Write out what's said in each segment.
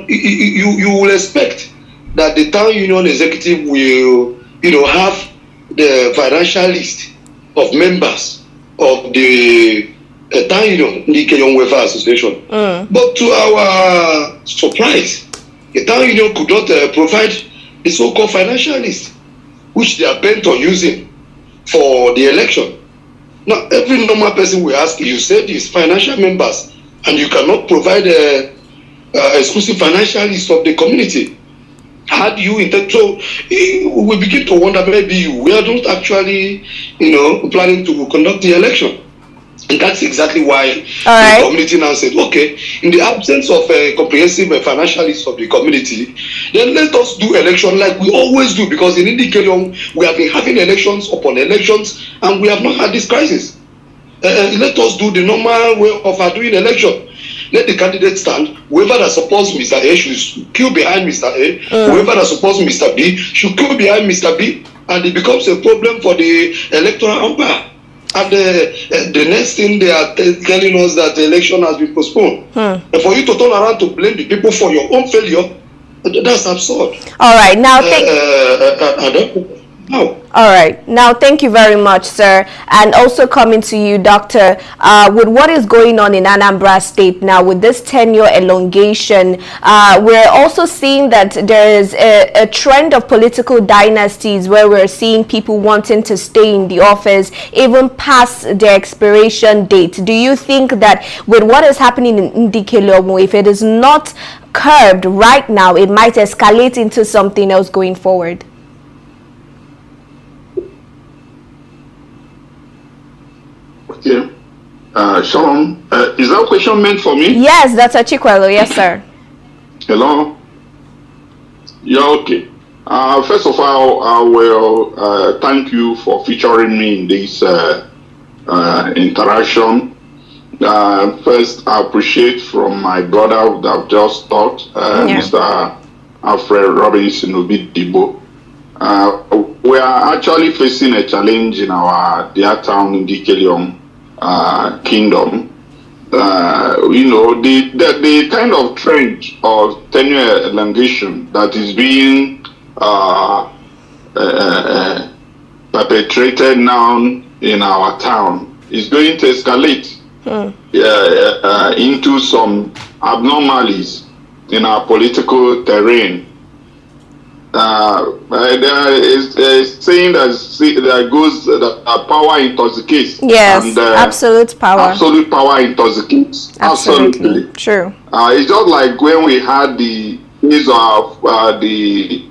you will expect that the town union executive will, have the financial list of members of the town union, Ndikelionwu Welfare Association. But to our surprise, the town union could not provide the so-called financial list, which they are bent on using for the election. Now, every normal person will ask, you said these financial members, and you cannot provide exclusive financial list of the community. How do you intend? So we begin to wonder, maybe we are not actually, planning to conduct the election. And that's exactly why the community now said, okay, in the absence of a comprehensive financial list of the community, then let us do election like we always do, because in Ndikelionwu, we have been having elections upon elections, and we have not had this crisis. Let us do the normal way of doing election. Let the candidate stand. Whoever that supports Mr. A should queue behind Mr. A. Whoever that supports Mr. B should queue behind Mr. B. And it becomes a problem for the electoral umpire. And the next thing they are telling us that the election has been postponed. And for you to turn around to blame the people for your own failure, that's absurd. All right, now All right. Now, thank you very much, sir. And also coming to you, Doctor, with what is going on in Anambra State now, with this tenure elongation, we're also seeing that there is a trend of political dynasties where we're seeing people wanting to stay in the office even past their expiration date. Do you think that with what is happening in Ndikelionwu, if it is not curbed right now, it might escalate into something else going forward? Okay. Shalom. Is that question meant for me? Yes, that's a Chikwelo. Yes, sir. Hello. Yeah, okay. First of all, I will thank you for featuring me in this interaction. First, I appreciate from my brother that I've just talked, Mr. Alfred Robinson Obidibo. We are actually facing a challenge in our dear town in Ndikelionwu kingdom. The kind of trend of tenure elongation that is being perpetrated now in our town is going to escalate into some abnormalities in our political terrain. There is a saying that goes that power intoxicates. Yes, and, absolute power. Absolute power intoxicates. Absolutely. True. It's just like when we had the news of the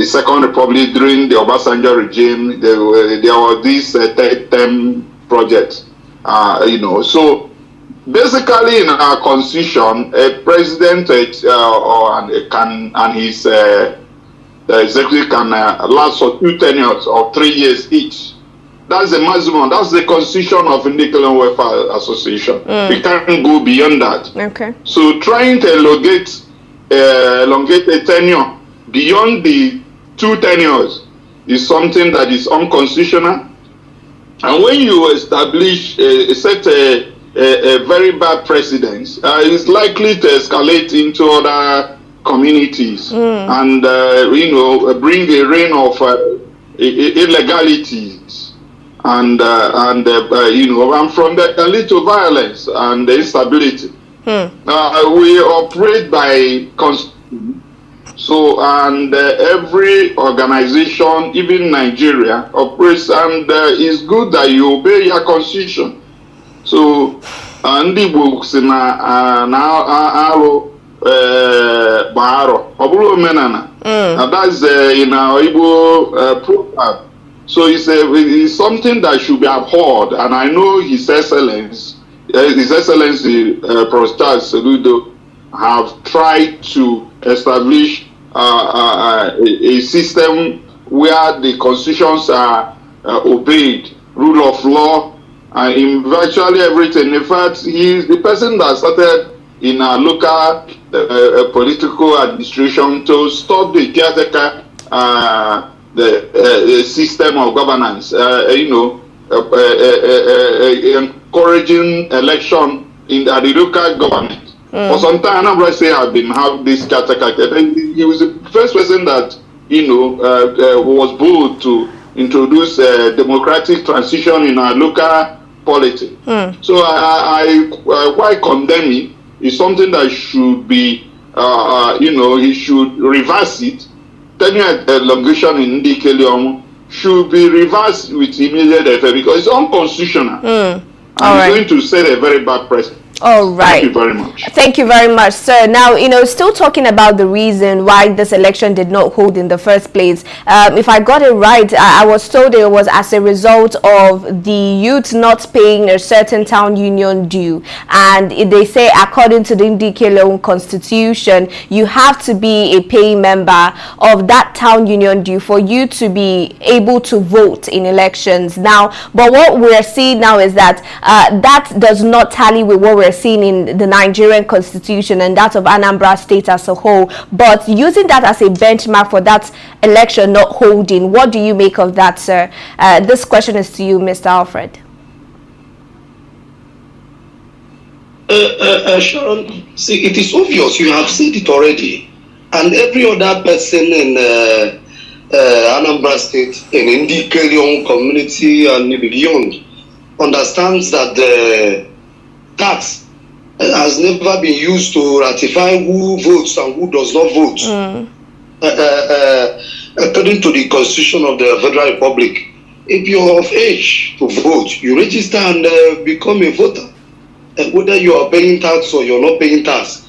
Second Republic during the Obasanjo regime. There was this third term project. So basically in our constitution, a president and his the executive can last for 2 tenures of 3 years each. That's the maximum. That's the constitution of Ndikelionwu Welfare Association. We can't go beyond that. Okay. So trying to elongate a tenure beyond the 2 tenures is something that is unconstitutional. And when you establish set a very bad precedent, it's likely to escalate into other communities and bring a reign of illegalities and from that can lead to violence and instability. We operate by constitution. So every organization, even Nigeria, operates, and it's good that you obey your constitution. So the books in Baharo, and that's in our Igbo program. So it's something that should be abhorred, and I know His Excellency, Prosper Seludo, have tried to establish a system where the constitutions are obeyed, rule of law, in virtually everything. In fact, he is the person that started in our local political administration to stop the caretaker the system of governance, encouraging election at the local government. For some time, Anambra State have been have this character. And he was the first person that was bold to introduce democratic transition in our local politics. So I quite condemn it. It's something that should be, he should reverse it. Tenure elongation in Ndikelionwu should be reversed with immediate effect because it's unconstitutional. And it's going to set a very bad precedent. All right. Thank you very much. Thank you very much, sir. Now, still talking about the reason why this election did not hold in the first place. If I got it right, I was told it was as a result of the youth not paying a certain town union due. And they say, according to the Ndikelionwu constitution, you have to be a paying member of that town union due for you to be able to vote in elections. Now, but what we're seeing now is that that does not tally with what we're seen in the Nigerian constitution and that of Anambra State as a whole. But using that as a benchmark for that election not holding, what do you make of that, sir? This question is to you, Mr. Alfred. Sharon, see, it is obvious, you have said it already, and every other person in Anambra State, in Ndikelionwu community and beyond, understands that the tax has never been used to ratify who votes and who does not vote. According to the Constitution of the Federal Republic, if you're of age to vote, you register and become a voter, whether you are paying tax or you're not paying tax.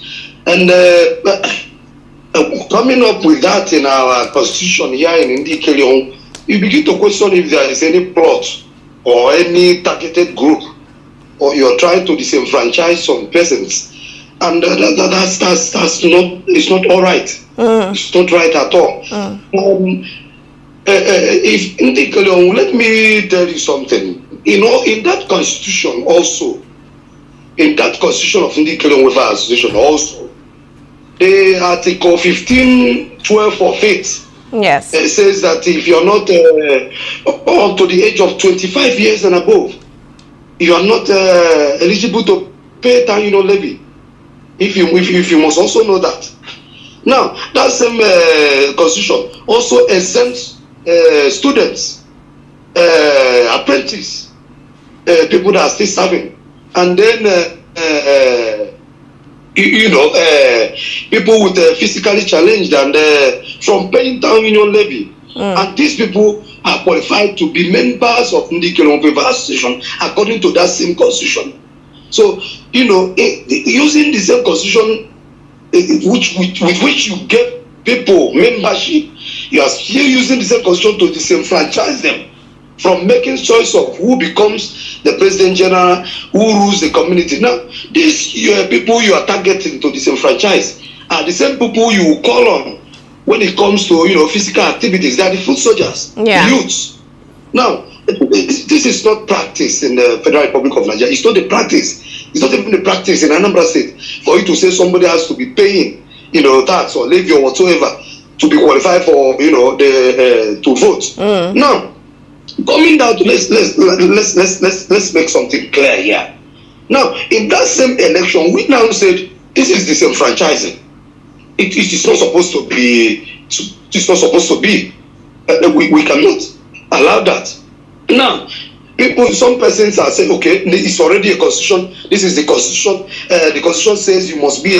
And coming up with that in our Constitution here in Ndikelionwu, you begin to question if there is any plot or any targeted group, or you're trying to disenfranchise some persons, and that's not, it's not all right. It's not right at all. If Ndikelionwu, let me tell you something. In that constitution also, in that constitution of Ndikelionwu Association also, the Article 1512 of it, yes, it says that if you're not up to the age of 25 years and above, you are not eligible to pay town union levy. If you must also know that. Now, that same constitution also exempts students, apprentices, people that are still serving, and then people with physically challenged and from paying town union levy. And these people are qualified to be members of Ndikelionwu Association according to that same constitution. So, using the same constitution with which you get people membership, you are still using the same constitution to disenfranchise them from making choice of who becomes the president general, who rules the community. Now, these people you are targeting to disenfranchise are the same people you will call on when it comes to physical activities. They are the foot soldiers, the youths. Now, this is not practice in the Federal Republic of Nigeria. It's not the practice. It's not even the practice in Anambra State for you to say somebody has to be paying, tax or levy or whatsoever to be qualified for, to vote. Now, coming down to let's make something clear here. Now, in that same election, we now said this is disenfranchising. It is not supposed to be. It's not supposed to be. We cannot allow that. Now, some persons are saying, okay, it's already a constitution. This is the constitution. The constitution says you must be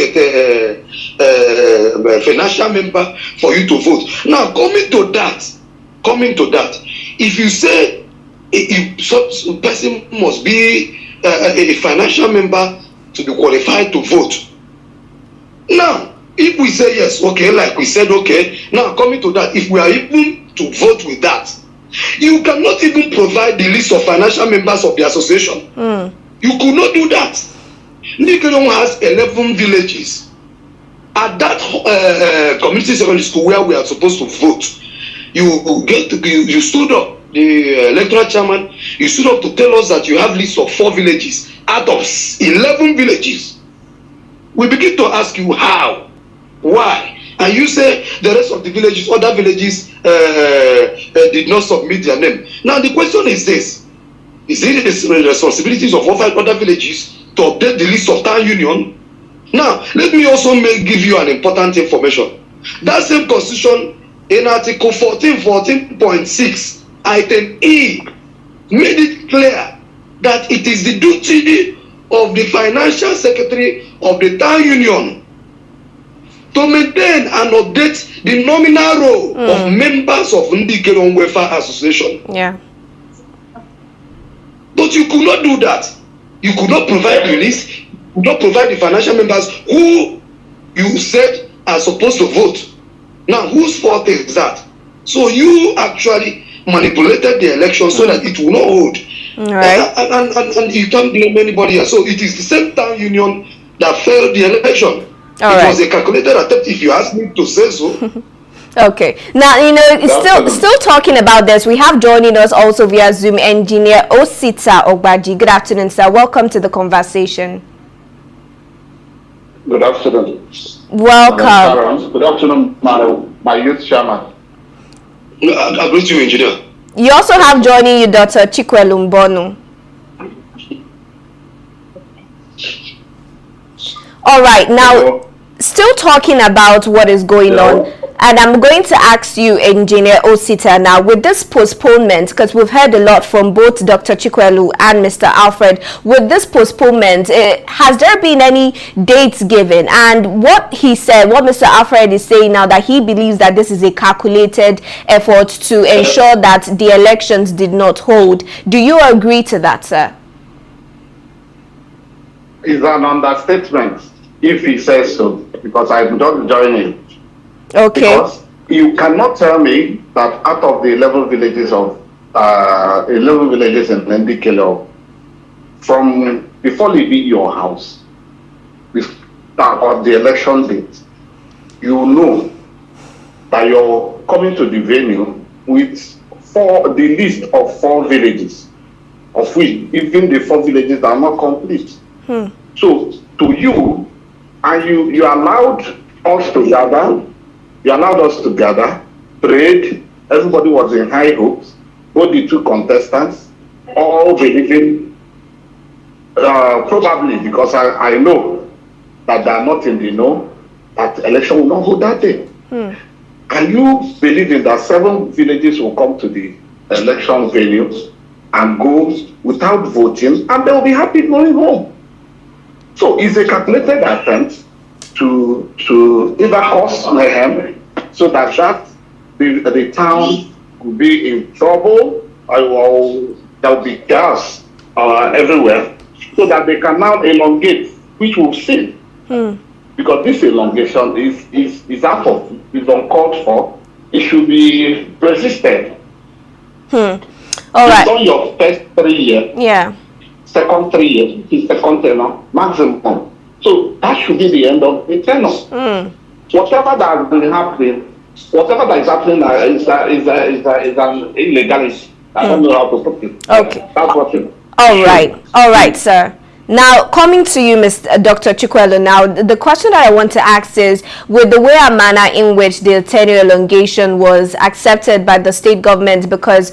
a financial member for you to vote. Now, coming to that, if you say a person must be a financial member to be qualified to vote. Now, if we say yes, okay, like we said, okay, now coming to that, if we are even to vote with that, you cannot even provide the list of financial members of the association. You could not do that. Ndikelionwu has 11 villages. At that community secondary school where we are supposed to vote, you stood up, the electoral chairman, you stood up to tell us that you have lists of 4 villages out of 11 villages. We begin to ask you how, why, and you say the rest of the villages, other villages did not submit their name. Now the question is this: is it the responsibilities of other villages to update the list of town union? Now, let me also give you an important information. That same constitution in Article 14.6, Item E, made it clear that it is the duty of the financial secretary of the town union to maintain and update the nominal role of members of Ndikelionwu Association. Yeah. But you could not do that. You could not provide the list, you could not provide the financial members who you said are supposed to vote. Now, whose fault is that? So you actually manipulated the election so that it will not hold. Right. And you can't blame anybody else. So it is the same town union that failed the election. It was a calculated attempt, if you ask me to say so. Okay. Now, you know, still talking about this, we have joining us also via Zoom engineer Osita Ogbaji. Good afternoon, sir. Welcome to the conversation. Good afternoon. Welcome. Good afternoon, my youth chairman. I greet you, engineer. You also have joining you Dr. Ndikelionwu. All right. Now, still talking about what is going on, and I'm going to ask you, Engineer Osita, now with this postponement, because we've heard a lot from both Dr. Ndikelionwu and Mr. Alfred, with this postponement, has there been any dates given? And what he said, what Mr. Alfred is saying now, that he believes that this is a calculated effort to ensure that the elections did not hold. Do you agree to that, sir? It's an understatement if he says so, because I'm not joining. Okay. Because you cannot tell me that out of the 11 villages of 11 villages in Ndikelionwu, from before leaving your house, on the election date, you know that you're coming to the venue with the list of 4 villages, of which even the 4 villages are not complete. So to you, and you allowed us to gather. You allowed us to gather, prayed. Everybody was in high hopes. Both the 2 contestants, all believing, probably because I know that they are not in the know, that election will not hold that day. Can you believe in that 7 villages will come to the election venue and go without voting, and they will be happy going home? So it's a calculated attempt to either cause mayhem so that the town will be in trouble, or there will be gas everywhere, so that they can now elongate, which we'll see. Because this elongation is uncalled for. It should be resisted. All right. It's on your first 3 years. Yeah. Second 3 years, the second tenure maximum. So that should be the end of the tenure. Whatever that has been happening, whatever that is happening is an illegality. I don't know how to put it. Okay. That's what it is. All right, sir. Now, coming to you, Dr. Ndikelionwu, now, the question that I want to ask is, with the way and manner in which the tenure elongation was accepted by the state government, because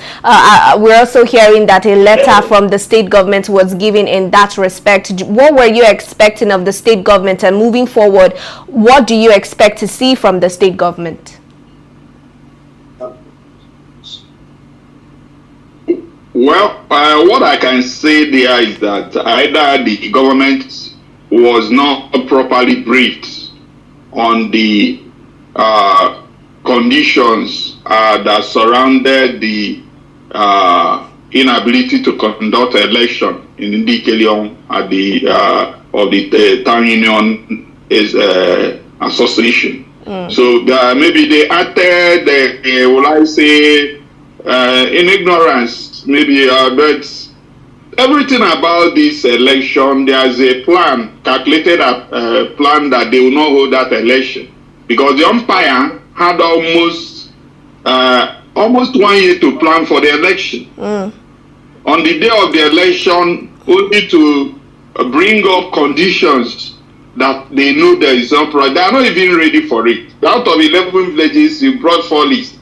we're also hearing that a letter from the state government was given in that respect. What were you expecting of the state government, and moving forward, what do you expect to see from the state government? Well, what I can say there is that either the government was not properly briefed on the conditions that surrounded the inability to conduct election in Ndikelionwu at the of the town union association. So maybe they acted, will I say, in ignorance. Maybe, but everything about this election, there's a plan, calculated plan that they will not hold that election, because the umpire had almost 1 year to plan for the election. On the day of the election, only to bring up conditions that they know there is some problem. They are not even ready for it. Out of 11 villages, you brought 4 lists,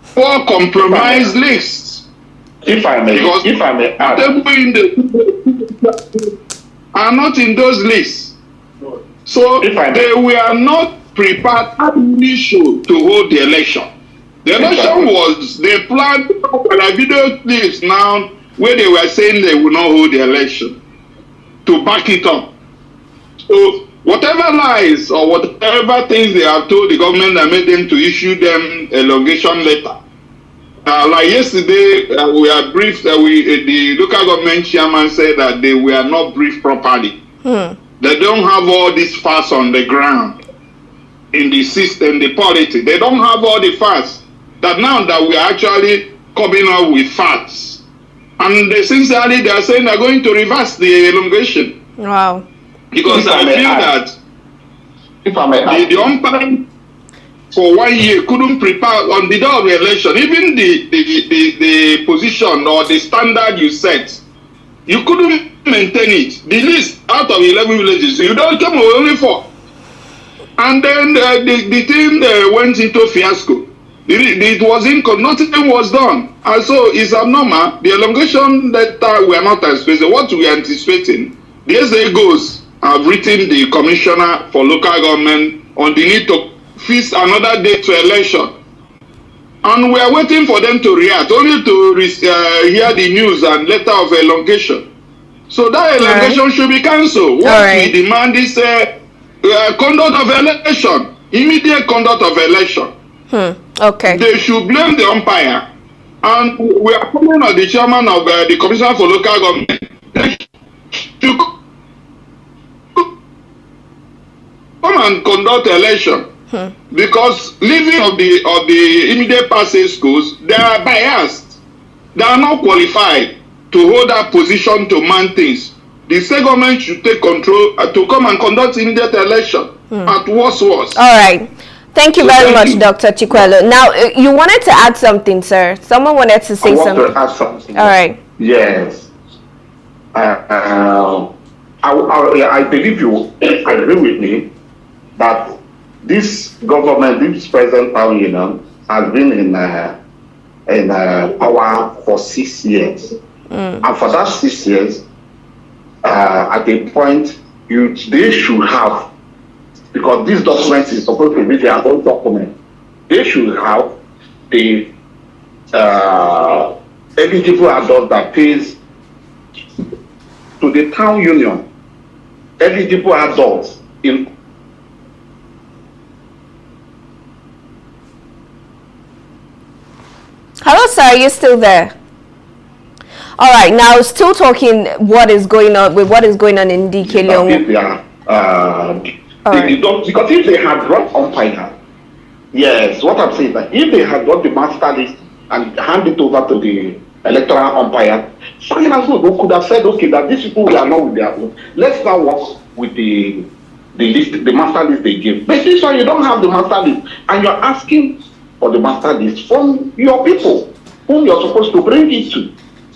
4 compromise lists. If I may add, are not in those lists. So they were not prepared to hold the election. The election was, they planned, like video clips now, where they were saying they would not hold the election to back it up. So whatever lies or whatever things they have told the government that made them to issue them elongation letter. Like yesterday, we are briefed, the local government chairman said that they were not briefed properly. They don't have all these facts on the ground in the system, the politics. They don't have all the facts. That now that we are actually coming up with facts. And sincerely, they are saying they are going to reverse the elongation. Wow. Because I feel that the umpire for 1 year couldn't prepare on the day of the election. Even the position or the standard you set, you couldn't maintain it. The list out of 11 villages, you don't come with only 4. And then the thing went into fiasco. It was nothing was done. And so it's abnormal. The elongation letter we are not anticipating. What we are anticipating, the SAGOs have written the commissioner for local government on the need to fix another date to election. And we are waiting for them to react, only to hear the news and letter of elongation. So that elongation should be cancelled. What we demand is conduct of election, immediate conduct of election. Okay. They should blame the umpire. And we are calling on the chairman of the commissioner for local government to come and conduct election. Because leaving of the immediate passing schools, they are biased. They are not qualified to hold that position to man things. The state government should take control to come and conduct immediate election at worst. All right. Thank you very much, Dr. Ndikelionwu. Now, you wanted to add something, sir. Someone wanted to say something. To add something. All right. Yes. I believe you agree with me that this government, this present town, has been in power for 6 years. And for that 6 years, at a point, they should have, because this document is supposed to be their own document, they should have the eligible adult that pays to the town union, eligible adults in. Hello, sir, are you still there? All right, now still talking what is going on in Ndikelionwu. Because if they had brought umpire, yes, what I'm saying is that if they had brought the master list and hand it over to the electoral umpire, fine and good, we could have said, okay, that these people are not with their own. Let's now work with the list, the master list they give. But this one, you don't have the master list, and you're asking for the master list from your people, whom you're supposed to bring it to.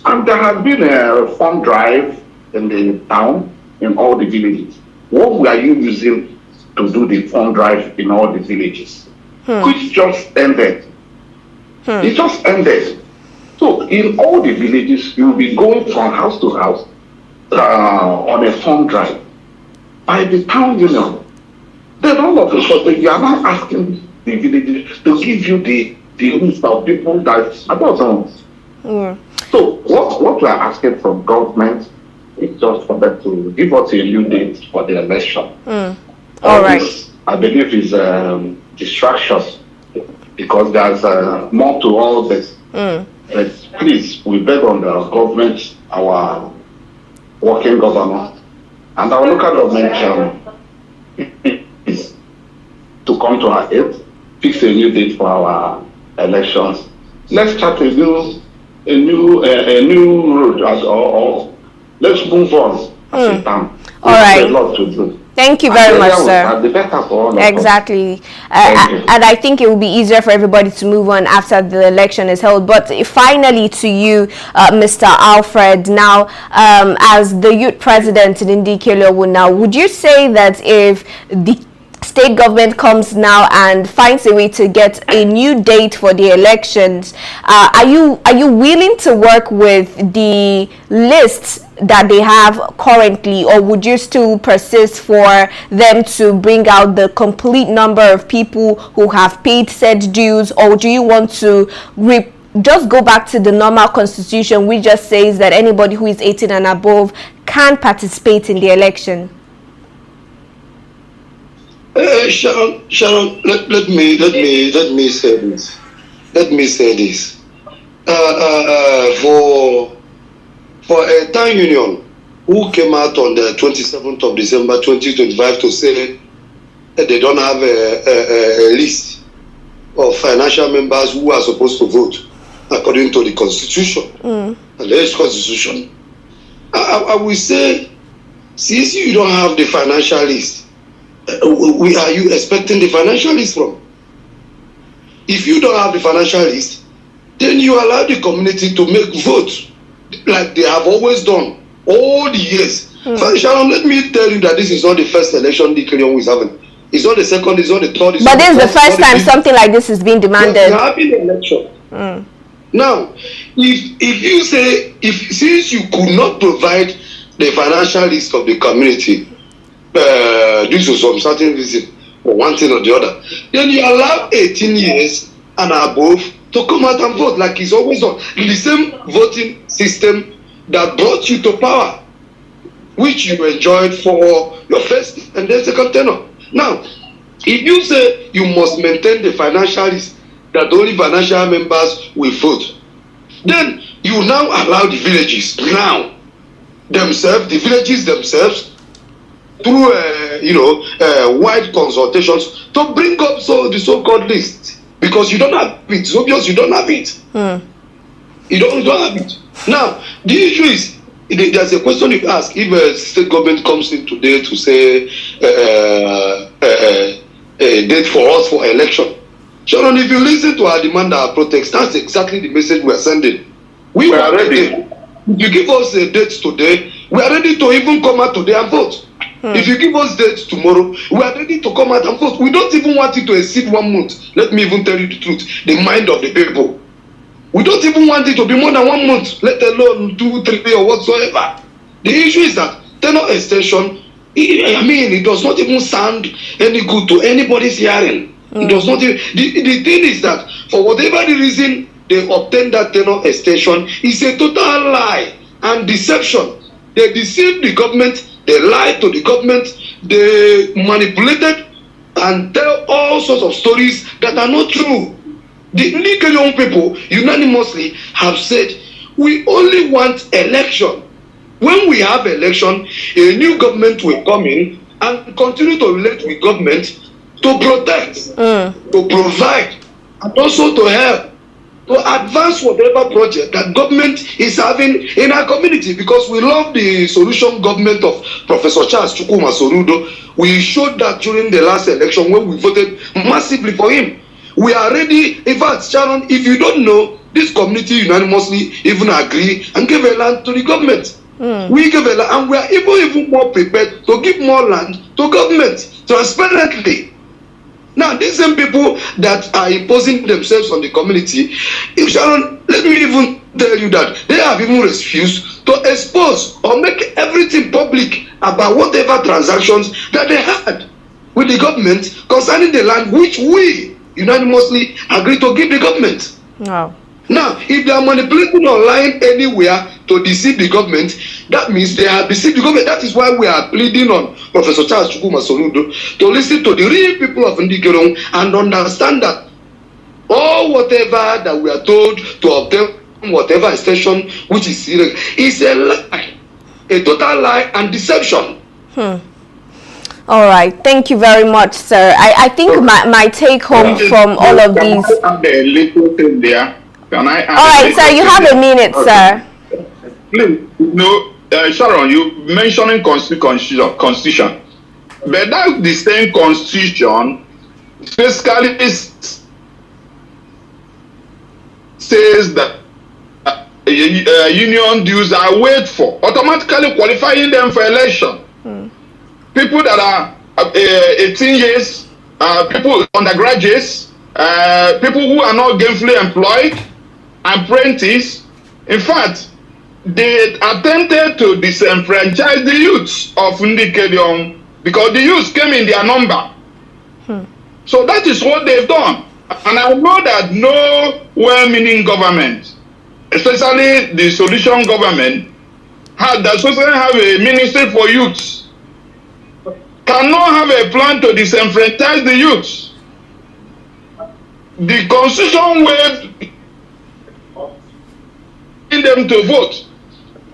And there has been a fund drive in the town, in all the villages. What were you using to do the fund drive in all the villages? Which just ended. It just ended. So in all the villages, you'll be going from house to house on a fund drive by the town union. Then all of a sudden, you are now asking the villages to give you the list of people that I don't know. So what we are asking from government is just for them to give us a new date for the election. All right. This, I believe, is distractions, because there's more to all this. But please, we beg on the government, our working governor, and our local government is to come to our aid, fix a new date for our elections. Let's start a new road, or let's move on as a town. All right. There's a lot to do. Thank you very much, sir. Exactly. And I think it will be easier for everybody to move on after the election is held. But finally to you, Mr. Alfred, now, as the youth president in Ndikelionwu now, would you say that if the state government comes now and finds a way to get a new date for the elections, are you willing to work with the lists that they have currently, or would you still persist for them to bring out the complete number of people who have paid said dues, or do you want to just go back to the normal constitution which just says that anybody who is 18 and above can participate in the election? Sharon, let me say this. Let me say this. For a town union who came out on the 27th of December 2025 to say that they don't have a list of financial members who are supposed to vote according to the constitution, the latest constitution, I will say, since you don't have the financial list, where are you expecting the financial list from? If you don't have the financial list, then you allow the community to make votes like they have always done all the years. Sharon, let me tell you that this is not the first election Ndikelionwu is having. It's not the second, it's not the third. But this is the first time something like this is being demanded. Yes, there have been election. Now, if you say, since you could not provide the financial list of the community due to some certain reason or one thing or the other, then you allow 18 years and above to come out and vote like it's always done. The same voting system that brought you to power, which you enjoyed for your first and then second tenure. Now, if you say you must maintain the financial list that only financial members will vote, then you now allow the villages themselves through wide consultations to bring up the so-called list, because you don't have it. It's obvious you don't have it. You don't have it. Now, the issue is, there's a question you ask, if a state government comes in today to say a date for us for election. Sharon, if you listen to our demand, our protest, that's exactly the message we are sending. We are ready. If you give us a date today, we are ready to even come out today and vote. If you give us dates tomorrow, we are ready to come out and vote. We don't even want it to exceed 1 month. Let me even tell you the truth, the mind of the people. We don't even want it to be more than 1 month, let alone 2, 3 or whatsoever. The issue is that tenure extension, it does not even sound any good to anybody's hearing. It does not even, the thing is that for whatever the reason they obtain that tenure extension, is a total lie and deception. They deceived the government, they lied to the government, they manipulated and tell all sorts of stories that are not true. The Ndikelionwu people unanimously have said, we only want election. When we have election, a new government will come in and continue to relate with government to protect, to provide, and also to help, to advance whatever project that government is having in our community, because we love the solution government of Professor Charles Chukwuma Soludo. We showed that during the last election when we voted massively for him. We are ready. In fact, Sharon, if you don't know, this community unanimously even agree and give a land to the government. We give a land, and we are even more prepared to give more land to government transparently. Now, these same people that are imposing themselves on the community, if Sharon, let me even tell you that they have even refused to expose or make everything public about whatever transactions that they had with the government concerning the land which we unanimously agree to give the government. Wow. Now, if they are manipulating or lying anywhere to deceive the government, that means they have deceived the government. That is why we are pleading on Professor Charles Chukwuma Soludo to listen to the real people of Ndikelionwu and understand that all whatever that we are told to obtain whatever extension which is serious is a lie, a total lie and deception. All right, thank you very much, sir. I think my take home from all of these. All right, sir, you have a minute, sir. Please, Sharon, you mentioning constitution, but that's the same constitution basically says that union dues are waived for, automatically qualifying them for election. People that are 18 years, people, undergraduates, people who are not gainfully employed, apprentices. In fact, they attempted to disenfranchise the youths of Ndikelionwu because the youths came in their number. So that is what they've done. And I know that no well-meaning government, especially the solution government, that especially have a ministry for youths, cannot have a plan to disenfranchise the youths. The constitution waived them to vote.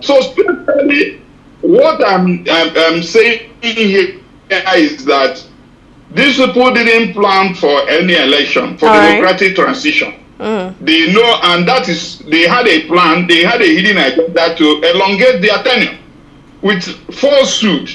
So especially what I'm saying here is that these people didn't plan for any election, for democratic transition. They know, and that is, they had a plan, they had a hidden agenda to elongate their tenure with falsehood.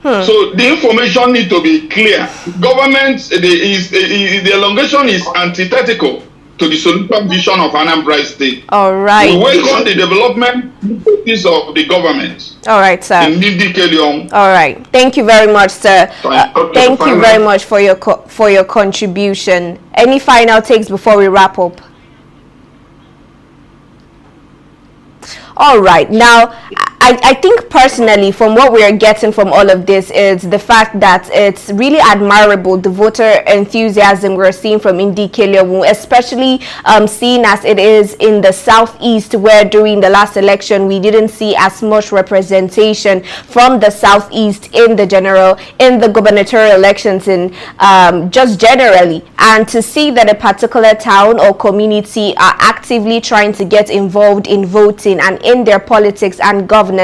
So the information needs to be clear. Government, the elongation is antithetical to the solution vision of Anambra State. All right. We welcome the development of the government. All right, sir. In Ndikelionwu. All right. Thank you very much, sir. Thank you very much for your contribution. Any final takes before we wrap up? All right. Now, I think personally, from what we are getting from all of this, is the fact that it's really admirable, the voter enthusiasm we're seeing from Ndikelionwu, especially seeing as it is in the southeast, where during the last election we didn't see as much representation from the southeast in the gubernatorial elections in just generally, and to see that a particular town or community are actively trying to get involved in voting and in their politics and governance,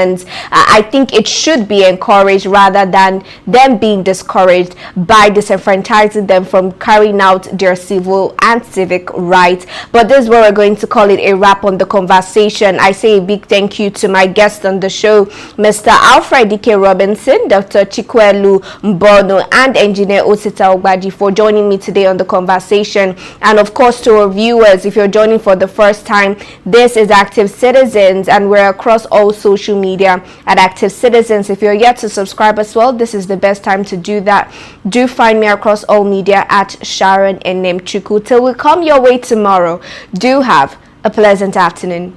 I think it should be encouraged rather than them being discouraged by disenfranchising them from carrying out their civil and civic rights. But this is where we're going to call it a wrap on the conversation. I say a big thank you to my guest on the show, Mr. Alfred D.K. Robinson, Dr. Chikwelu Mbono, and Engineer Osita Ogbaji for joining me today on the conversation. And of course, to our viewers, if you're joining for the first time, this is Active Citizens, and we're across all social media at Active Citizens. If you're yet to subscribe as well, this is the best time to do that. Do find me across all media at Sharon Enemchukwu. Till we come your way tomorrow, do have a pleasant afternoon.